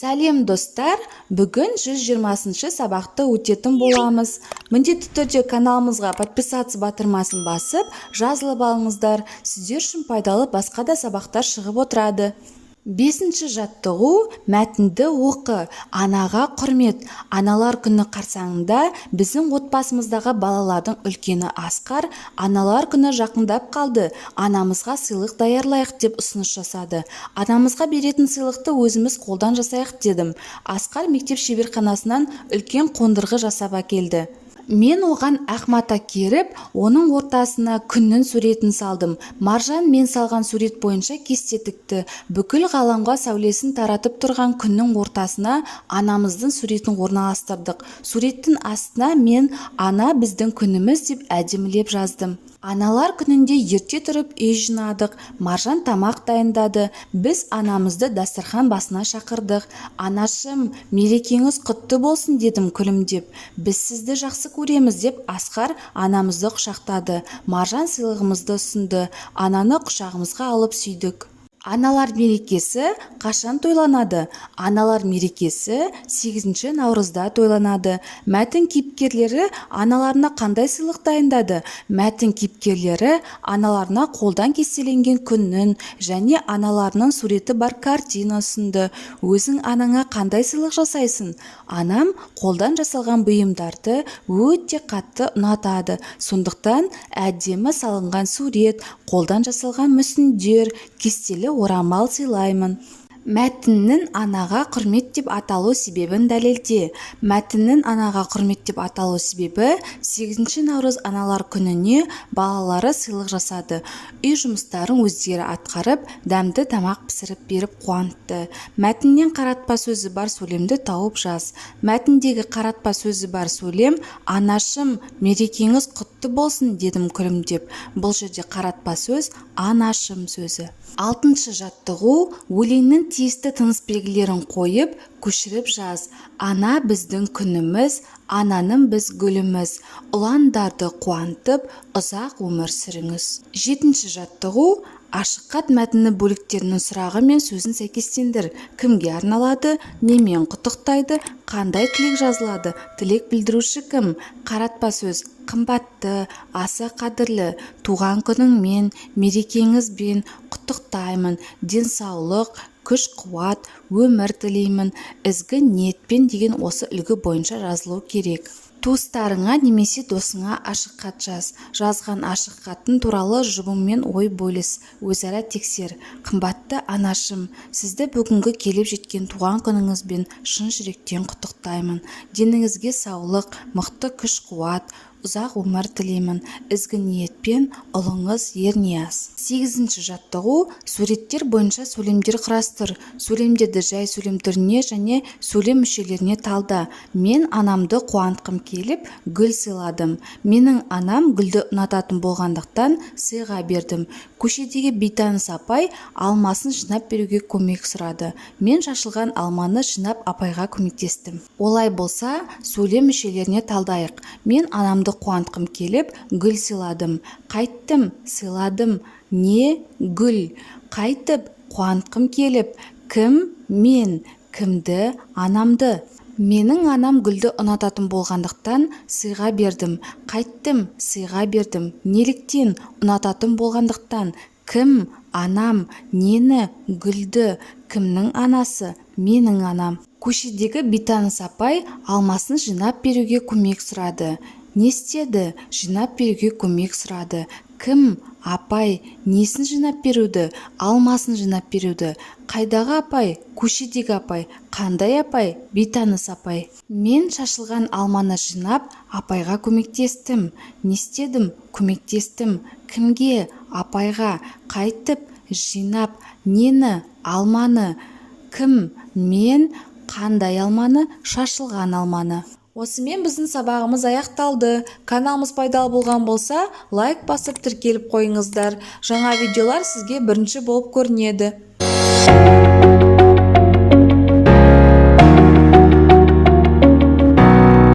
Сәлем достар, бүгін 120-шы сабақты өтетін боламыз. Міндетті түрде каналымызға подписаться батырмасын басып, жазылып алыңыздар. Сіздер үшін пайдалы басқа да сабақтар шығып отырады. 5-ші жаттығу мәтінді оқы. Анаға құрмет. Аналар күні қарсаңында біздің отбасымыздағы балалардың үлкені Асқар аналар күні жақындап қалды. Анамызға сыйлық даярлайық деп ұсыныс жасады. Анамызға беретін сыйлықты өзіміз қолдан жасайық дедім. Асқар мектеп шеберханасынан үлкен қондырғы жасап әкелді. Мен оған ақ мата керіп, оның ортасына күннің суретін салдым. Маржан мен салған сурет бойынша кесте тікті. Бүкіл ғаламға сәулесін таратып тұрған күннің ортасына анамыздың суретін орналастырдық. Суреттің астына мен ана біздің күніміз деп әдемілеп жаздым. Аналар күнінде ерте тұрып үй жинадық. Маржан тамақ дайындады. Біз анамызды дастархан басына шақырдық. Анашым, мерекеңіз құтты болсын дедім күлімдеп. Біз сізді жақсы көреміз деп Асқар анамызды құшақтады. Маржан сыйлығымызды ұсынды. Ананы құшағымызға алып сүйдік. Аналар мерекесі қашан тойланады? Аналар мерекесі 8 наурызда тойланады. Мәтін кейіпкерлері аналарына қандай сыйлық дайындады? Мәтін кейіпкерлері аналарына қолдан кестеленген күннің және аналарының суреті бар картина ұсынды. Өзің анаңа қандай сыйлық жасайсың? Анам қолдан жасалған бұйымдарды өте қатты ұнатады. Сондықтан әдемі салынған сурет, қолдан жасалған мүсіндер, кестелі орамал сыйлаймын. Мәтіннің анаға құрмет деп аталу себебін дәлелде. Мәтіннің анаға құрмет деп аталу себебі 8 наурыз аналар күніне балалары сыйлық жасады. Үй жұмыстарын өздері атқарып, дәмді тамақ пісіріп беріп қуантты. Мәтіннен қаратпа сөзі бар сөйлемді тауып жаз. Мәтіндегі қаратпа сөзі бар сөйлем «Анашым, мерекеңіз құтты болсын» дедім күлімдеп. Бұл жерде қаратпа сөз «анашым» сөзі. 6-шы жаттығу өлеңнің тиісті тыныс белгілерін қойып, көшіріп жаз. Ана біздің күніміз, ананың біз гүліміз. Ұландарды қуантып, ұзақ өмір сүріңіз. 7-ші жаттығу ашық хат мәтіні бөліктерінің сұрағы мен сөзін сәйкестендір. Кімге арналады? Немен құттықтайды? Қандай тілек жазылады? Тілек білдіруші кім? Қаратпа сөз қымбатты, аса қадірлі, туған күніңмен, мерекеңізбен құттықтаймын, денсаулық, күш-қуат, өмір тілеймін, ізгі ниетпен деген осы үлгі бойынша жазылу керек. Туыстарыңа немесе досыңа ашық хат жаз. Жазған ашық хаттың туралы жұбыңмен ой бөліс, өзара тексер. Қымбатты анашым, сізді бүгінгі келіп жеткен туған күніңізбен шын жүректен құттықтаймын. Деніңізге саулық, мықты күш-қуат, ұзақ өмір тілеймін, ізгі ниетпен ұлыңыз Ернияз. 8-ші жаттығу суреттер бойынша сөйлемдер құрастыр. Сөйлемдерді жай сөйлем түріне және сөйлем мүшелеріне талда. Мен анамды қуантқым келіп, гүл сыйладым. Менің анам гүлді ұнататын болғандықтан сыйға бердім. Көшедегі бейтаныс апай алмасын жинап беруге көмек сұрады. Мен шашылған алманы жинап апайға көмектестім. Олай болса, сөйлем мүшелеріне талдайық. Мен анамды қуантқым келіп, гүл сыйладым. Қайттым, сыйладым. Не? Гүл. Қайтып, қуантқым келіп. Кім? Мен. Кімді? Анамды. Менің анам гүлді ұнататын болғандықтан сыйға бердім. Қайттым, сыйға бердім. Неліктен? Ұнататын болғандықтан. Кім? Анам. Нені? Гүлді. Кімнің анасы? Менің анам. Көшедегі бейтаныс апай алмасын жинап беруге көмек сұрады. Не істеді? Жинап беруге көмек сұрады. Кім? Апай. Несін жинап беруді? Алмасын жинап беруді. Қайдағы апай? Көшедегі апай. Қандай апай? Бейтаныс апай. Мен шашылған алманы жинап, апайға көмектестім. Не істедім? Көмектестім. Кімге? Апайға. Қайтып, жинап. Нені? Алманы. Кім? Мен. Қандай алманы? Шашылған алманы. Осымен біздің сабағымыз аяқталды. Каналымыз пайдалы болған болса, лайк басып тіркеліп қойыңыздар. Жаңа видеолар сізге бірінші болып көрінеді.